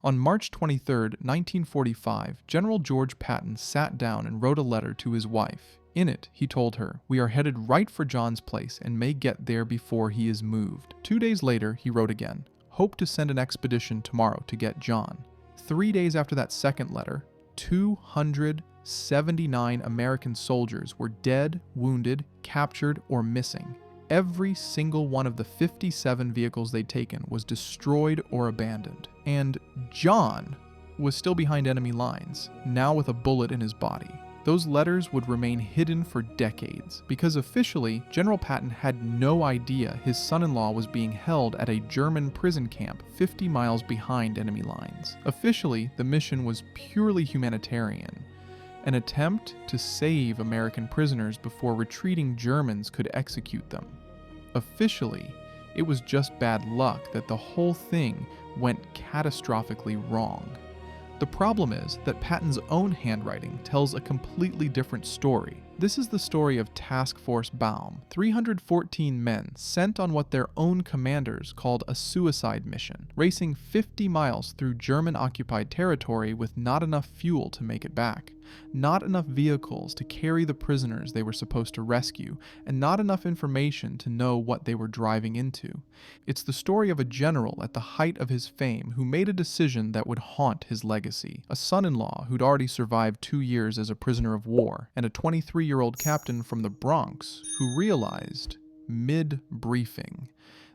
On March 23, 1945, General George Patton sat down and wrote a letter to his wife. In it, he told her, "We are headed right for John's place and may get there before he is moved." 2 days later, he wrote again, "Hope to send an expedition tomorrow to get John." 3 days after that second letter, 279 American soldiers were dead, wounded, captured, or missing. Every single one of the 57 vehicles they'd taken was destroyed or abandoned. And John was still behind enemy lines, now with a bullet in his body. Those letters would remain hidden for decades, because officially, General Patton had no idea his son-in-law was being held at a German prison camp 50 miles behind enemy lines. Officially, the mission was purely humanitarian, an attempt to save American prisoners before retreating Germans could execute them. Officially, it was just bad luck that the whole thing went catastrophically wrong. The problem is that Patton's own handwriting tells a completely different story. This is the story of Task Force Baum, 314 men sent on what their own commanders called a suicide mission, racing 50 miles through German-occupied territory with not enough fuel to make it back, not enough vehicles to carry the prisoners they were supposed to rescue, and not enough information to know what they were driving into. It's the story of a general at the height of his fame who made a decision that would haunt his legacy, a son-in-law who'd already survived 2 years as a prisoner of war, and a 23-year-old captain from the Bronx who realized, mid-briefing,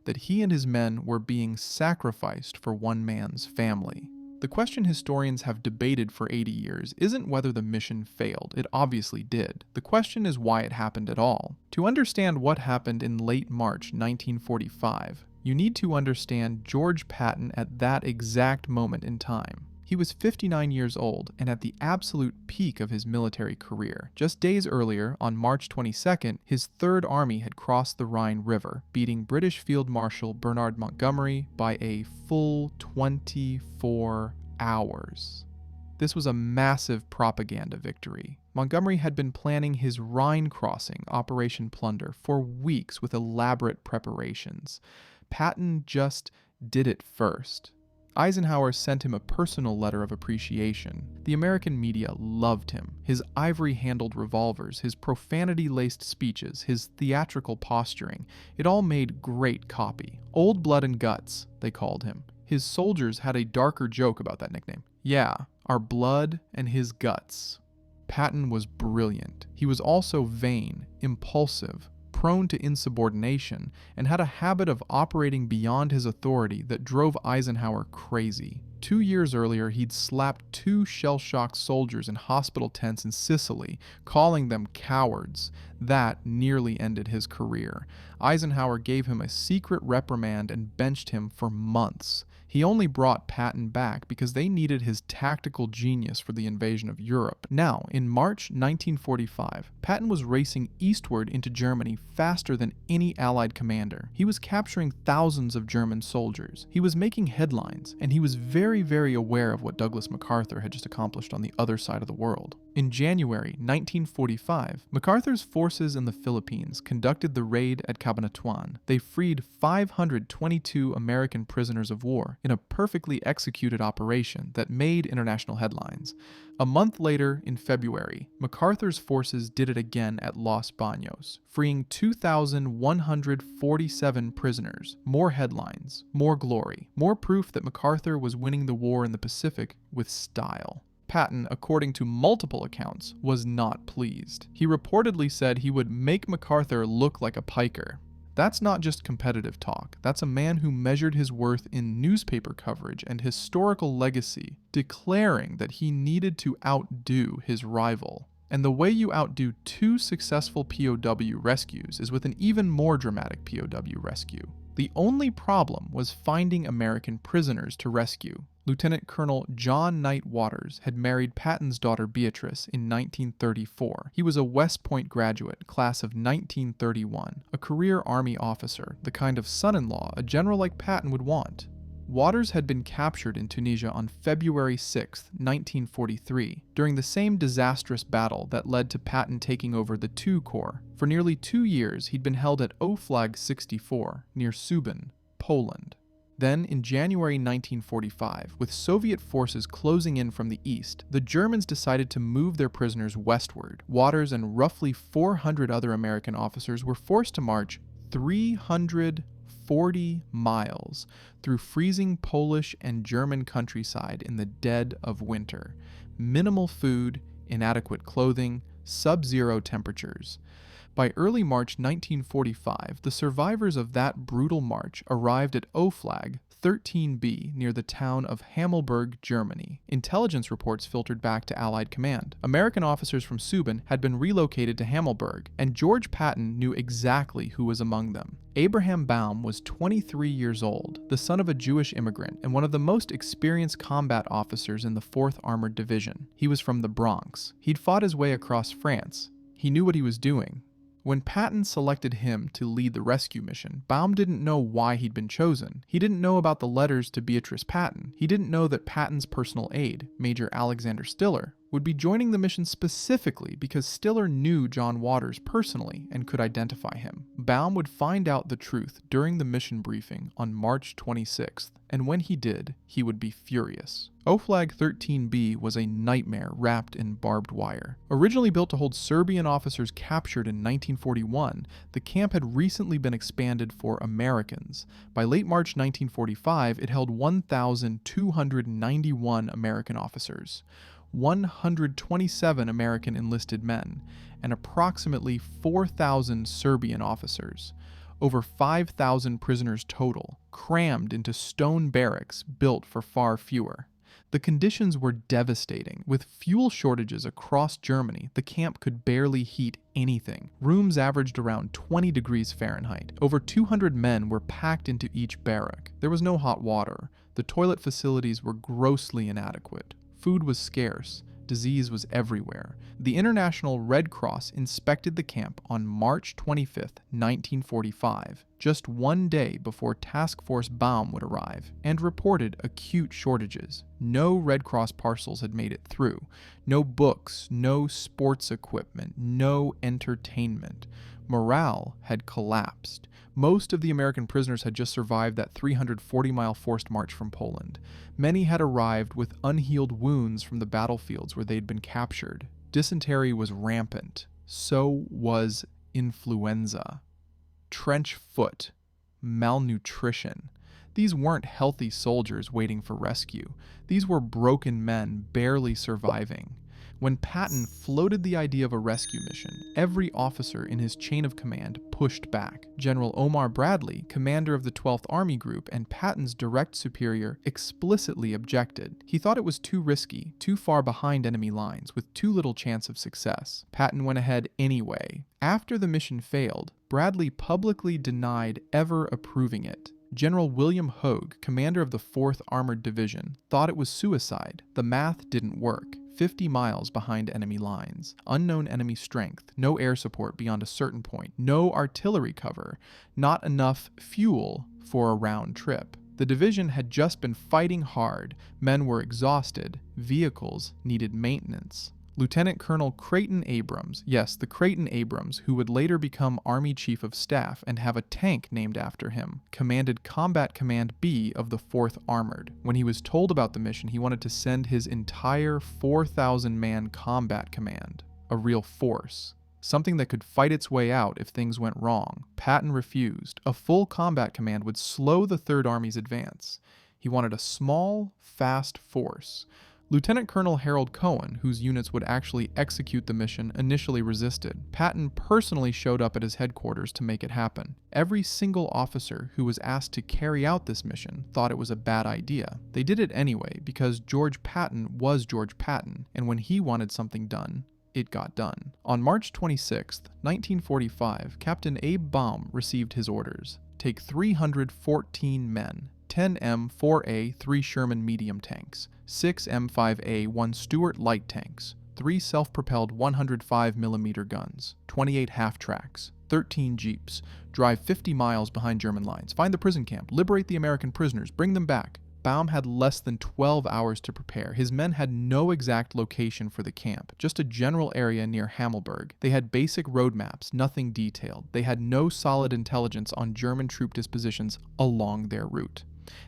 that he and his men were being sacrificed for one man's family. The question historians have debated for 80 years isn't whether the mission failed. It obviously did. The question is why it happened at all. To understand what happened in late March 1945, you need to understand George Patton at that exact moment in time. He was 59 years old and at the absolute peak of his military career. Just days earlier, on March 22nd, his Third Army had crossed the Rhine River, beating British Field Marshal Bernard Montgomery by a full 24 hours. This was a massive propaganda victory. Montgomery had been planning his Rhine crossing, Operation Plunder, for weeks with elaborate preparations. Patton just did it first. Eisenhower sent him a personal letter of appreciation. The American media loved him. His ivory-handled revolvers, his profanity-laced speeches, his theatrical posturing, it all made great copy. Old blood and guts, they called him. His soldiers had a darker joke about that nickname. Yeah, our blood and his guts. Patton was brilliant. He was also vain, impulsive, prone to insubordination, and had a habit of operating beyond his authority that drove Eisenhower crazy. 2 years earlier, he'd slapped 2 shell-shocked soldiers in hospital tents in Sicily, calling them cowards. That nearly ended his career. Eisenhower gave him a secret reprimand and benched him for months. He only brought Patton back because they needed his tactical genius for the invasion of Europe. Now, in March 1945, Patton was racing eastward into Germany faster than any Allied commander. He was capturing thousands of German soldiers. He was making headlines, and he was very, very aware of what Douglas MacArthur had just accomplished on the other side of the world. In January 1945, MacArthur's forces in the Philippines conducted the raid at Cabanatuan. They freed 522 American prisoners of war in a perfectly executed operation that made international headlines. A month later, in February, MacArthur's forces did it again at Los Baños, freeing 2,147 prisoners. More headlines, more glory, more proof that MacArthur was winning the war in the Pacific with style. Patton, according to multiple accounts, was not pleased. He reportedly said he would make MacArthur look like a piker. That's not just competitive talk. That's a man who measured his worth in newspaper coverage and historical legacy, declaring that he needed to outdo his rival. And the way you outdo 2 successful POW rescues is with an even more dramatic POW rescue. The only problem was finding American prisoners to rescue. Lieutenant Colonel John Knight Waters had married Patton's daughter Beatrice in 1934. He was a West Point graduate, class of 1931, a career Army officer, the kind of son-in-law a general like Patton would want. Waters had been captured in Tunisia on February 6, 1943, during the same disastrous battle that led to Patton taking over the II Corps. For nearly 2 years, he'd been held at Oflag 64, near Subin, Poland. Then, in January 1945, with Soviet forces closing in from the east, the Germans decided to move their prisoners westward. Waters and roughly 400 other American officers were forced to march 340 miles through freezing Polish and German countryside in the dead of winter. Minimal food, inadequate clothing, sub-zero temperatures. By early March 1945, the survivors of that brutal march arrived at Oflag, XIII-B, near the town of Hammelburg, Germany. Intelligence reports filtered back to Allied command. American officers from Subin had been relocated to Hammelburg, and George Patton knew exactly who was among them. Abraham Baum was 23 years old, the son of a Jewish immigrant, and one of the most experienced combat officers in the 4th Armored Division. He was from the Bronx. He'd fought his way across France. He knew what he was doing. When Patton selected him to lead the rescue mission, Baum didn't know why he'd been chosen. He didn't know about the letters to Beatrice Patton. He didn't know that Patton's personal aide, Major Alexander Stiller, would be joining the mission specifically because Stiller knew John Waters personally and could identify him. Baum would find out the truth during the mission briefing on March 26th, and when he did, he would be furious. Oflag XIII-B was a nightmare wrapped in barbed wire. Originally built to hold Serbian officers captured in 1941, the camp had recently been expanded for Americans. By late March 1945, it held 1,291 American officers, 127 American enlisted men, and approximately 4,000 Serbian officers. Over 5,000 prisoners total, crammed into stone barracks built for far fewer. The conditions were devastating. With fuel shortages across Germany, the camp could barely heat anything. Rooms averaged around 20 degrees Fahrenheit. Over 200 men were packed into each barrack. There was no hot water. The toilet facilities were grossly inadequate. Food was scarce. Disease was everywhere. The International Red Cross inspected the camp on March 25, 1945, just one day before Task Force Baum would arrive, and reported acute shortages. No Red Cross parcels had made it through. No books, no sports equipment, no entertainment. Morale had collapsed. Most of the American prisoners had just survived that 340-mile forced march from Poland. Many had arrived with unhealed wounds from the battlefields where they'd been captured. Dysentery was rampant. So was influenza. Trench foot. Malnutrition. These weren't healthy soldiers waiting for rescue. These were broken men barely surviving. When Patton floated the idea of a rescue mission, every officer in his chain of command pushed back. General Omar Bradley, commander of the 12th Army Group and Patton's direct superior, explicitly objected. He thought it was too risky, too far behind enemy lines, with too little chance of success. Patton went ahead anyway. After the mission failed, Bradley publicly denied ever approving it. General William Hogue, commander of the 4th Armored Division, thought it was suicide. The math didn't work. 50 miles behind enemy lines, unknown enemy strength, no air support beyond a certain point, no artillery cover, not enough fuel for a round trip. The division had just been fighting hard, men were exhausted, vehicles needed maintenance. Lieutenant Colonel Creighton Abrams, yes, the Creighton Abrams, who would later become Army Chief of Staff and have a tank named after him, commanded Combat Command B of the 4th Armored. When he was told about the mission, he wanted to send his entire 4,000-man combat command, a real force, something that could fight its way out if things went wrong. Patton refused. A full combat command would slow the 3rd Army's advance. He wanted a small, fast force. Lieutenant Colonel Harold Cohen, whose units would actually execute the mission, initially resisted. Patton personally showed up at his headquarters to make it happen. Every single officer who was asked to carry out this mission thought it was a bad idea. They did it anyway because George Patton was George Patton, and when he wanted something done, it got done. On March 26, 1945, Captain Abe Baum received his orders. Take 314 men, 10 M4A 3 Sherman medium tanks, 6 M5A 1 Stuart light tanks, 3 self-propelled 105mm guns, 28 half-tracks, 13 jeeps, drive 50 miles behind German lines, find the prison camp, liberate the American prisoners, bring them back. Baum had less than 12 hours to prepare. His men had no exact location for the camp, just a general area near Hammelburg. They had basic road maps, nothing detailed. They had no solid intelligence on German troop dispositions along their route.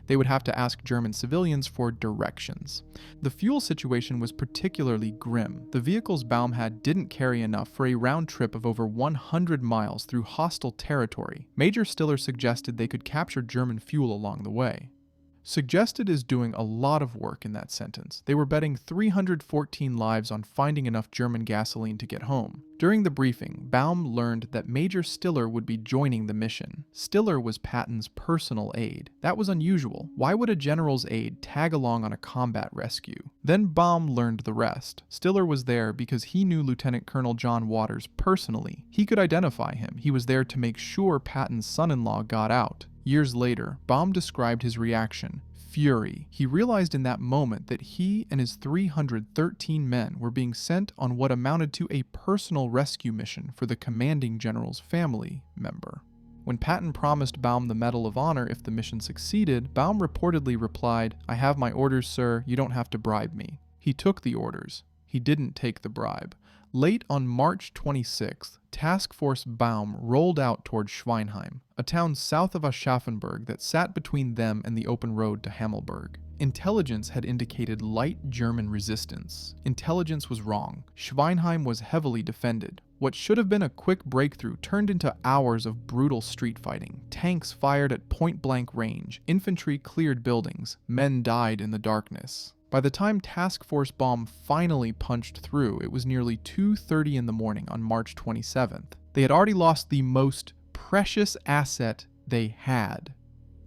They would have to ask German civilians for directions. The fuel situation was particularly grim. The vehicles Baum had didn't carry enough for a round trip of over 100 miles through hostile territory. Major Stiller suggested they could capture German fuel along the way. Suggested is doing a lot of work in that sentence. They were betting 314 lives on finding enough German gasoline to get home. During the briefing, Baum learned that Major Stiller would be joining the mission. Stiller was Patton's personal aide. That was unusual. Why would a general's aide tag along on a combat rescue? Then Baum learned the rest. Stiller was there because he knew Lieutenant Colonel John Waters personally. He could identify him. He was there to make sure Patton's son-in-law got out. Years later, Baum described his reaction: fury. He realized in that moment that he and his 313 men were being sent on what amounted to a personal rescue mission for the commanding general's family member. When Patton promised Baum the Medal of Honor if the mission succeeded, Baum reportedly replied, "I have my orders, sir. You don't have to bribe me." He took the orders. He didn't take the bribe. Late on March 26th, Task Force Baum rolled out toward Schweinheim, a town south of Aschaffenburg that sat between them and the open road to Hammelburg. Intelligence had indicated light German resistance. Intelligence was wrong. Schweinheim was heavily defended. What should have been a quick breakthrough turned into hours of brutal street fighting. Tanks fired at point-blank range. Infantry cleared buildings. Men died in the darkness. By the time Task Force Baum finally punched through, it was nearly 2:30 in the morning on March 27th. They had already lost the most precious asset they had: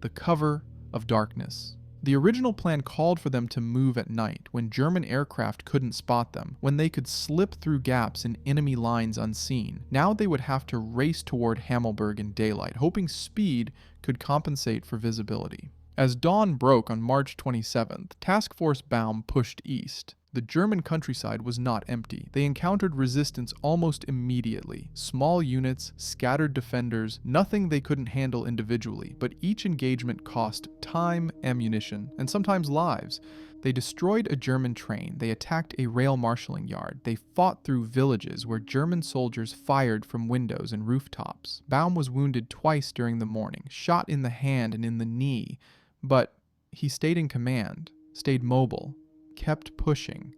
the cover of darkness. The original plan called for them to move at night, when German aircraft couldn't spot them, when they could slip through gaps in enemy lines unseen. Now they would have to race toward Hammelburg in daylight, hoping speed could compensate for visibility. As dawn broke on March 27th, Task Force Baum pushed east. The German countryside was not empty. They encountered resistance almost immediately. Small units, scattered defenders, nothing they couldn't handle individually, but each engagement cost time, ammunition, and sometimes lives. They destroyed a German train. They attacked a rail marshalling yard. They fought through villages where German soldiers fired from windows and rooftops. Baum was wounded twice during the morning, shot in the hand and in the knee. But he stayed in command, stayed mobile, kept pushing.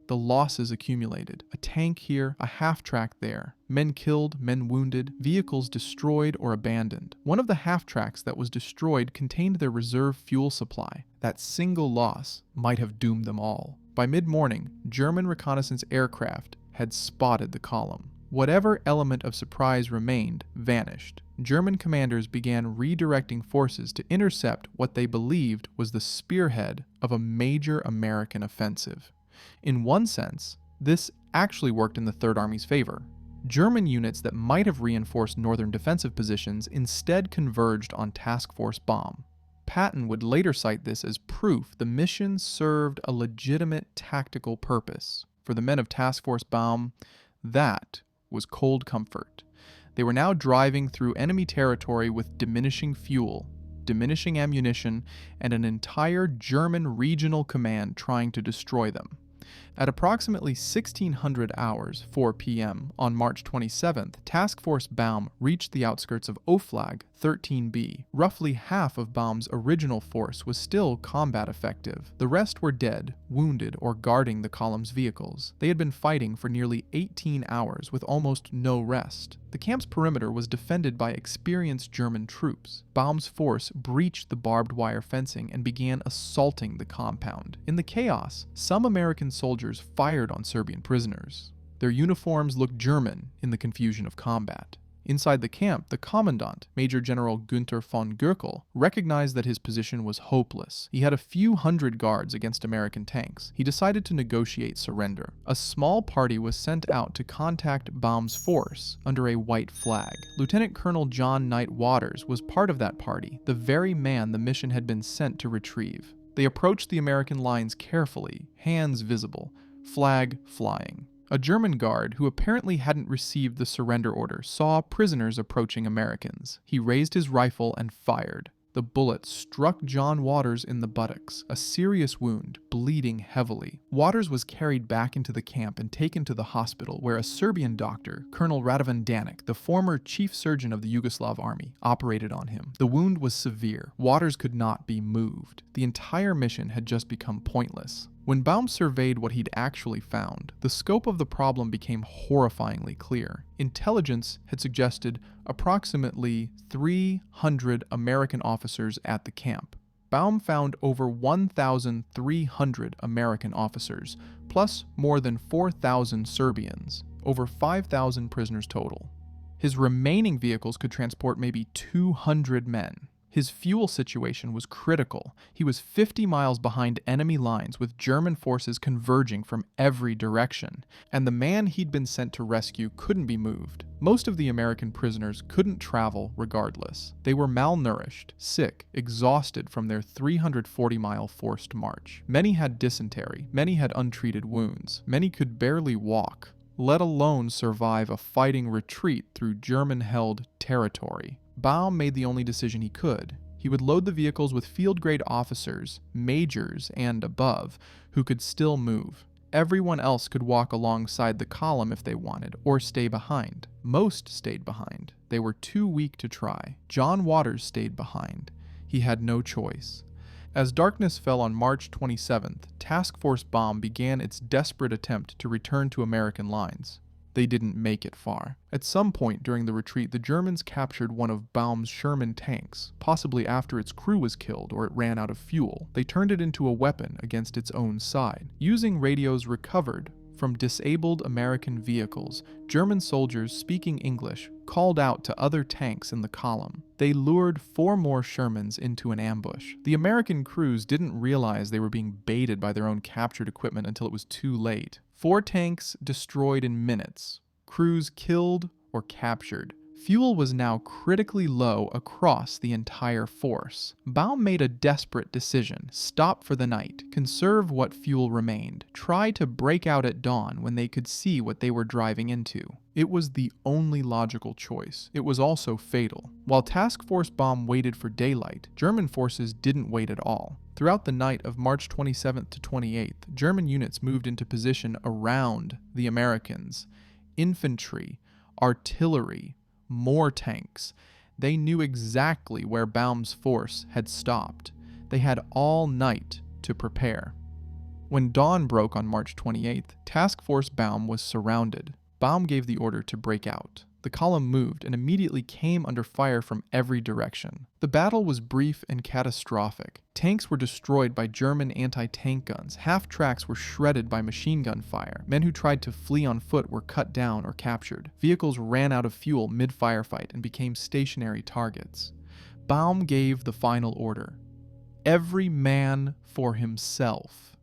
The losses accumulated. A tank here, a half-track there. Men killed, men wounded, vehicles destroyed or abandoned. One of the half-tracks that was destroyed contained their reserve fuel supply. That single loss might have doomed them all. By mid-morning, German reconnaissance aircraft had spotted the column. Whatever element of surprise remained vanished. German commanders began redirecting forces to intercept what they believed was the spearhead of a major American offensive. In one sense, this actually worked in the Third Army's favor. German units that might have reinforced northern defensive positions instead converged on Task Force Baum. Patton would later cite this as proof the mission served a legitimate tactical purpose. For the men of Task Force Baum, that was cold comfort. They were now driving through enemy territory with diminishing fuel, diminishing ammunition, and an entire German regional command trying to destroy them. At approximately 1600 hours, 4 p.m., on March 27th, Task Force Baum reached the outskirts of Oflag, XIII-B. Roughly half of Baum's original force was still combat effective. The rest were dead, wounded, or guarding the column's vehicles. They had been fighting for nearly 18 hours with almost no rest. The camp's perimeter was defended by experienced German troops. Baum's force breached the barbed wire fencing and began assaulting the compound. In the chaos, some American soldiers fired on Serbian prisoners. Their uniforms looked German in the confusion of combat. Inside the camp, the commandant, Major General Günther von Goerkel, recognized that his position was hopeless. He had a few hundred guards against American tanks. He decided to negotiate surrender. A small party was sent out to contact Baum's force under a white flag. Lieutenant Colonel John Knight Waters was part of that party, the very man the mission had been sent to retrieve. They approached the American lines carefully, hands visible, flag flying. A German guard, who apparently hadn't received the surrender order, saw prisoners approaching Americans. He raised his rifle and fired. The the bullet struck John Waters in the buttocks, a serious wound, bleeding heavily. Waters was carried back into the camp and taken to the hospital where a Serbian doctor, Colonel Radovan Danic, the former chief surgeon of the Yugoslav army, operated on him. The wound was severe. Waters could not be moved. The entire mission had just become pointless. When Baum surveyed what he'd actually found, the scope of the problem became horrifyingly clear. Intelligence had suggested approximately 300 American officers at the camp. Baum found over 1,300 American officers, plus more than 4,000 Serbians, over 5,000 prisoners total. His remaining vehicles could transport maybe 200 men. His fuel situation was critical. He was 50 miles behind enemy lines with German forces converging from every direction, and the man he'd been sent to rescue couldn't be moved. Most of the American prisoners couldn't travel regardless. They were malnourished, sick, exhausted from their 340-mile forced march. Many had dysentery, many had untreated wounds, many could barely walk, let alone survive a fighting retreat through German-held territory. Baum made the only decision he could. He would load the vehicles with field-grade officers, majors and above, who could still move. Everyone else could walk alongside the column if they wanted, or stay behind. Most stayed behind. They were too weak to try. John Waters stayed behind. He had no choice. As darkness fell on March 27th, Task Force Baum began its desperate attempt to return to American lines. They didn't make it far. At some point during the retreat, the Germans captured one of Baum's Sherman tanks, possibly after its crew was killed or it ran out of fuel. They turned it into a weapon against its own side. Using radios recovered from disabled American vehicles, German soldiers speaking English called out to other tanks in the column. They lured 4 more Shermans into an ambush. The American crews didn't realize they were being baited by their own captured equipment until it was too late. 4 tanks destroyed in minutes, crews killed or captured. Fuel was now critically low across the entire force. Baum made a desperate decision: stop for the night, conserve what fuel remained, try to break out at dawn when they could see what they were driving into. It was the only logical choice. It was also fatal. While Task Force Baum waited for daylight, German forces didn't wait at all. Throughout the night of March 27th to 28th, German units moved into position around the Americans. Infantry, artillery, more tanks. They knew exactly where Baum's force had stopped. They had all night to prepare. When dawn broke on March 28th, Task Force Baum was surrounded. Baum gave the order to break out. The column moved and immediately came under fire from every direction. The battle was brief and catastrophic. Tanks were destroyed by German anti-tank guns. Half-tracks were shredded by machine gun fire. Men who tried to flee on foot were cut down or captured. Vehicles ran out of fuel mid-firefight and became stationary targets. Baum gave the final order: every man for himself.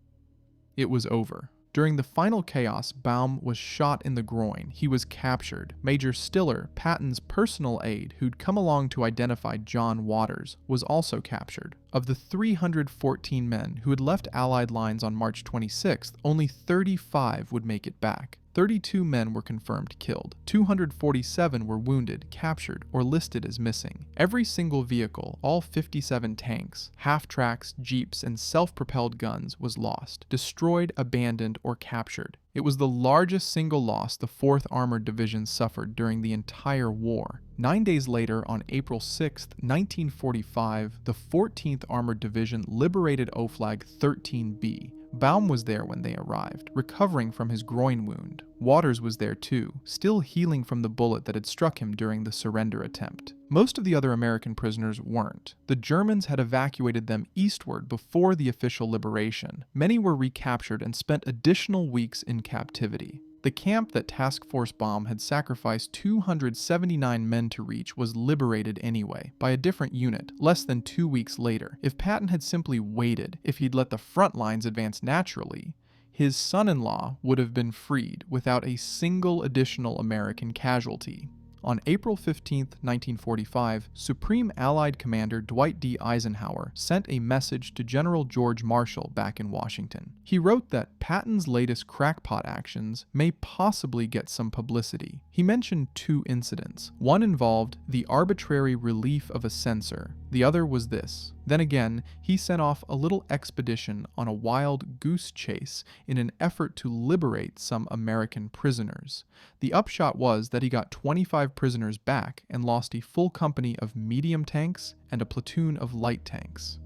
It was over. During the final chaos, Baum was shot in the groin. He was captured. Major Stiller, Patton's personal aide, who'd come along to identify John Waters, was also captured. Of the 314 men who had left Allied lines on March 26th, only 35 would make it back. 32 men were confirmed killed. 247 were wounded, captured, or listed as missing. Every single vehicle, all 57 tanks, half-tracks, jeeps, and self-propelled guns was lost, destroyed, abandoned, or captured. It was the largest single loss the 4th Armored Division suffered during the entire war. 9 days later, on April 6, 1945, the 14th Armored Division liberated Oflag XIII-B. Baum was there when they arrived, recovering from his groin wound. Waters was there too, still healing from the bullet that had struck him during the surrender attempt. Most of the other American prisoners weren't. The Germans had evacuated them eastward before the official liberation. Many were recaptured and spent additional weeks in captivity. The camp that Task Force Baum had sacrificed 279 men to reach was liberated anyway, by a different unit, less than 2 weeks later. If Patton had simply waited, if he'd let the front lines advance naturally, his son-in-law would have been freed without a single additional American casualty. On April 15, 1945, Supreme Allied Commander Dwight D. Eisenhower sent a message to General George Marshall back in Washington. He wrote that Patton's latest crackpot actions may possibly get some publicity. He mentioned 2 incidents. One involved the arbitrary relief of a censor. The other was this. Then again, he sent off a little expedition on a wild goose chase in an effort to liberate some American prisoners. The upshot was that he got 25 prisoners back and lost a full company of medium tanks and a platoon of light tanks.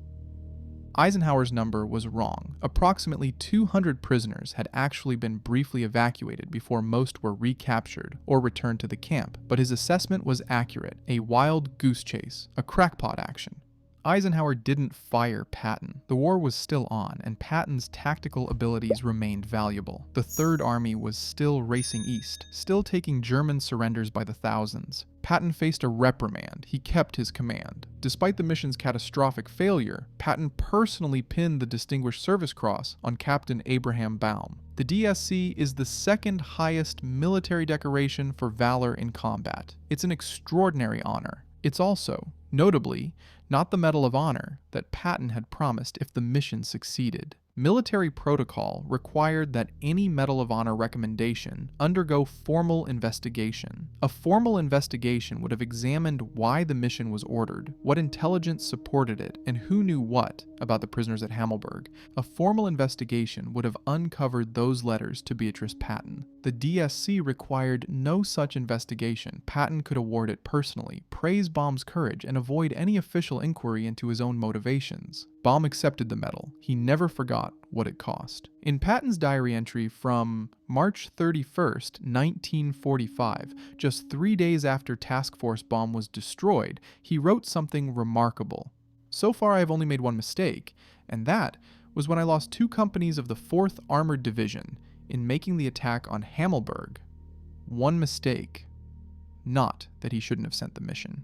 Eisenhower's number was wrong. Approximately 200 prisoners had actually been briefly evacuated before most were recaptured or returned to the camp, but his assessment was accurate, a wild goose chase, a crackpot action. Eisenhower didn't fire Patton. The war was still on, and Patton's tactical abilities remained valuable. The Third Army was still racing east, still taking German surrenders by the thousands. Patton faced a reprimand. He kept his command. Despite the mission's catastrophic failure, Patton personally pinned the Distinguished Service Cross on Captain Abraham Baum. The DSC is the second highest military decoration for valor in combat. It's an extraordinary honor. It's also, notably, not the Medal of Honor that Patton had promised if the mission succeeded. Military protocol required that any Medal of Honor recommendation undergo formal investigation. A formal investigation would have examined why the mission was ordered, what intelligence supported it, and who knew what about the prisoners at Hammelburg. A formal investigation would have uncovered those letters to Beatrice Patton. The DSC required no such investigation. Patton could award it personally, praise Baum's courage, and avoid any official inquiry into his own motivations. Baum accepted the medal. He never forgot what it cost. In Patton's diary entry from March 31st, 1945, just 3 days after Task Force Baum was destroyed, he wrote something remarkable. So far I've only made one mistake, and that was when I lost 2 companies of the 4th Armored Division in making the attack on Hammelburg. One mistake. Not that he shouldn't have sent the mission.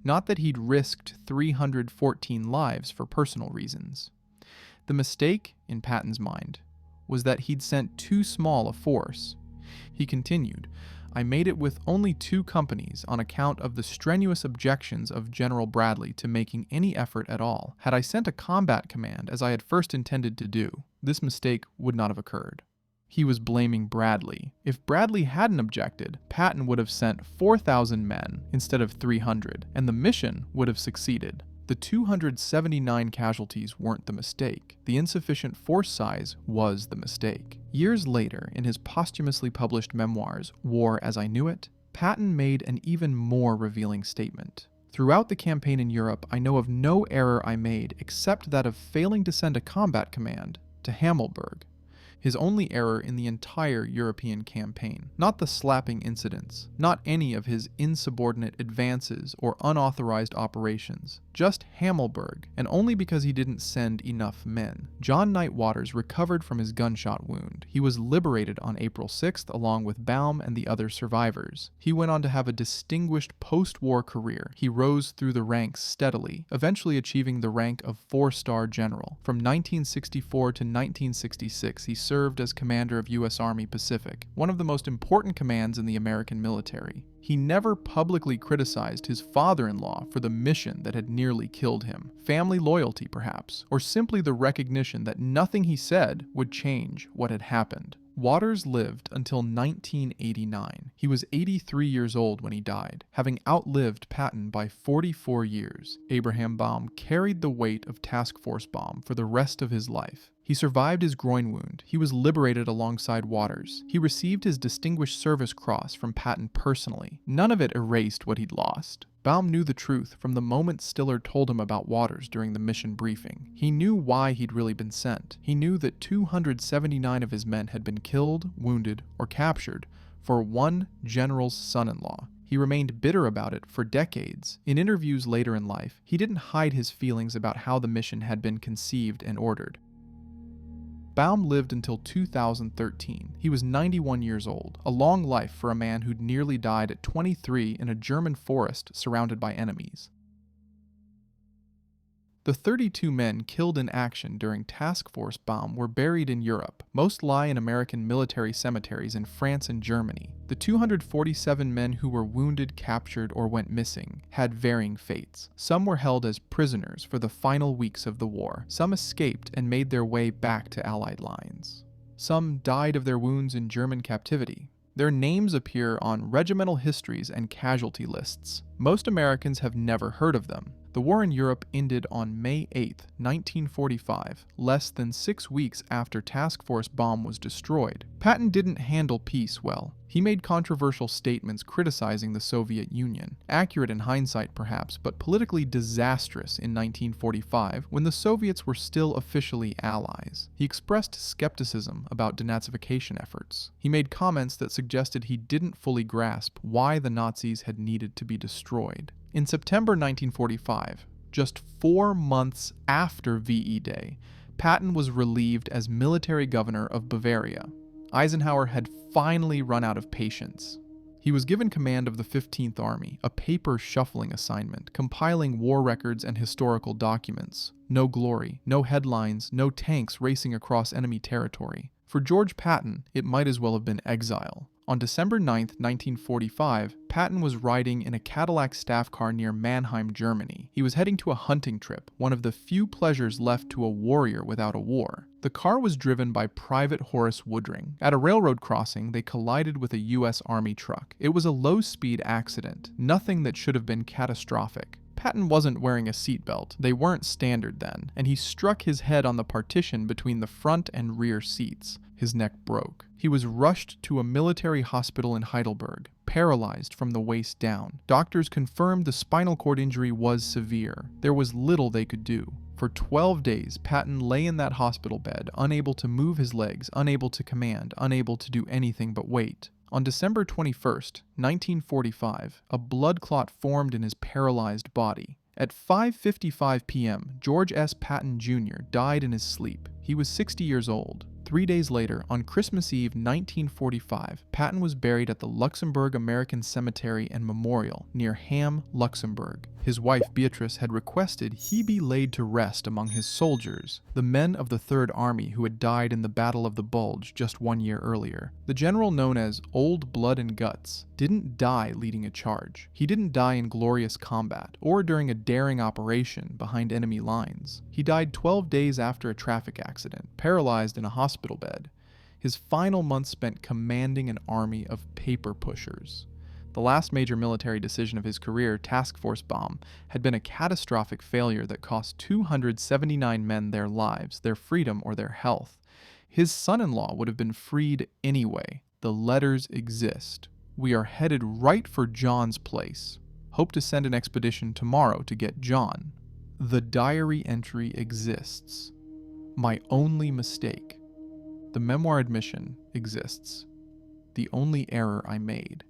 Not that he'd risked 314 lives for personal reasons. The mistake, in Patton's mind, was that he'd sent too small a force. He continued, I made it with only 2 companies on account of the strenuous objections of General Bradley to making any effort at all. Had I sent a combat command, as I had first intended to do, this mistake would not have occurred. He was blaming Bradley. If Bradley hadn't objected, Patton would have sent 4,000 men instead of 300, and the mission would have succeeded. The 279 casualties weren't the mistake. The insufficient force size was the mistake. Years later, in his posthumously published memoirs, War as I Knew It, Patton made an even more revealing statement. Throughout the campaign in Europe, I know of no error I made except that of failing to send a combat command to Hammelburg. His only error in the entire European campaign. Not the slapping incidents, not any of his insubordinate advances or unauthorized operations. Just Hammelburg, and only because he didn't send enough men. John Knight Waters recovered from his gunshot wound. He was liberated on April 6th along with Baum and the other survivors. He went on to have a distinguished post-war career. He rose through the ranks steadily, eventually achieving the rank of 4-star general. From 1964 to 1966, he served as commander of U.S. Army Pacific, one of the most important commands in the American military. He never publicly criticized his father-in-law for the mission that had nearly killed him. Family loyalty, perhaps, or simply the recognition that nothing he said would change what had happened. Waters lived until 1989. He was 83 years old when he died, having outlived Patton by 44 years. Abraham Baum carried the weight of Task Force Baum for the rest of his life. He survived his groin wound. He was liberated alongside Waters. He received his Distinguished Service Cross from Patton personally. None of it erased what he'd lost. Baum knew the truth from the moment Stillard told him about Waters during the mission briefing. He knew why he'd really been sent. He knew that 279 of his men had been killed, wounded, or captured for one general's son-in-law. He remained bitter about it for decades. In interviews later in life, he didn't hide his feelings about how the mission had been conceived and ordered. Baum lived until 2013. He was 91 years old, a long life for a man who'd nearly died at 23 in a German forest surrounded by enemies. The 32 men killed in action during Task Force Baum were buried in Europe. Most lie in American military cemeteries in France and Germany. The 247 men who were wounded, captured, or went missing had varying fates. Some were held as prisoners for the final weeks of the war. Some escaped and made their way back to Allied lines. Some died of their wounds in German captivity. Their names appear on regimental histories and casualty lists. Most Americans have never heard of them. The war in Europe ended on May 8, 1945, less than 6 weeks after Task Force Baum was destroyed. Patton didn't handle peace well. He made controversial statements criticizing the Soviet Union, accurate in hindsight perhaps, but politically disastrous in 1945 when the Soviets were still officially allies. He expressed skepticism about denazification efforts. He made comments that suggested he didn't fully grasp why the Nazis had needed to be destroyed. In September 1945, just 4 months after VE Day, Patton was relieved as military governor of Bavaria. Eisenhower had finally run out of patience. He was given command of the 15th Army, a paper-shuffling assignment, compiling war records and historical documents. No glory, no headlines, no tanks racing across enemy territory. For George Patton, it might as well have been exile. On December 9, 1945, Patton was riding in a Cadillac staff car near Mannheim, Germany. He was heading to a hunting trip, one of the few pleasures left to a warrior without a war. The car was driven by Private Horace Woodring. At a railroad crossing, they collided with a U.S. Army truck. It was a low-speed accident, nothing that should have been catastrophic. Patton wasn't wearing a seatbelt, they weren't standard then, and he struck his head on the partition between the front and rear seats. His neck broke. He was rushed to a military hospital in Heidelberg, paralyzed from the waist down. Doctors confirmed the spinal cord injury was severe. There was little they could do. For 12 days, Patton lay in that hospital bed, unable to move his legs, unable to command, unable to do anything but wait. On December 21, 1945, a blood clot formed in his paralyzed body. At 5:55 p.m., George S. Patton Jr. died in his sleep. He was 60 years old. 3 days later, on Christmas Eve 1945, Patton was buried at the Luxembourg American Cemetery and Memorial near Hamm, Luxembourg. His wife Beatrice had requested he be laid to rest among his soldiers, the men of the Third Army who had died in the Battle of the Bulge just 1 year earlier. The general known as Old Blood and Guts didn't die leading a charge. He didn't die in glorious combat or during a daring operation behind enemy lines. He died 12 days after a traffic accident, paralyzed in a hospital bed. His final months spent commanding an army of paper pushers. The last major military decision of his career, Task Force Baum, had been a catastrophic failure that cost 279 men their lives, their freedom, or their health. His son-in-law would have been freed anyway. The letters exist. We are headed right for John's place. Hope to send an expedition tomorrow to get John. The diary entry exists. My only mistake. The memoir admission exists. The only error I made.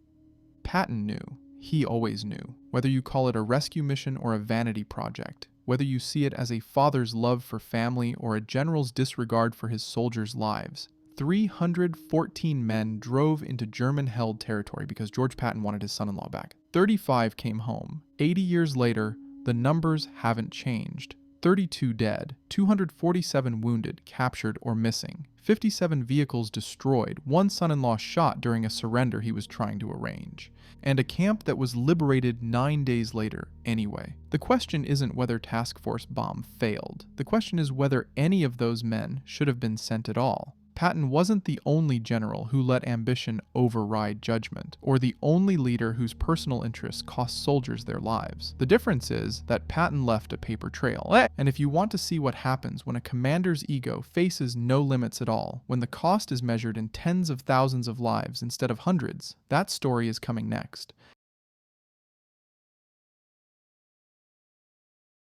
Patton knew. He always knew. Whether you call it a rescue mission or a vanity project, whether you see it as a father's love for family or a general's disregard for his soldiers' lives, 314 men drove into German-held territory because George Patton wanted his son-in-law back. 35 came home. 80 years later, the numbers haven't changed. 32 dead, 247 wounded, captured, or missing, 57 vehicles destroyed, one son-in-law shot during a surrender he was trying to arrange, and a camp that was liberated 9 days later anyway. The question isn't whether Task Force Baum failed. The question is whether any of those men should have been sent at all. Patton wasn't the only general who let ambition override judgment, or the only leader whose personal interests cost soldiers their lives. The difference is that Patton left a paper trail. And if you want to see what happens when a commander's ego faces no limits at all, when the cost is measured in tens of thousands of lives instead of hundreds, that story is coming next.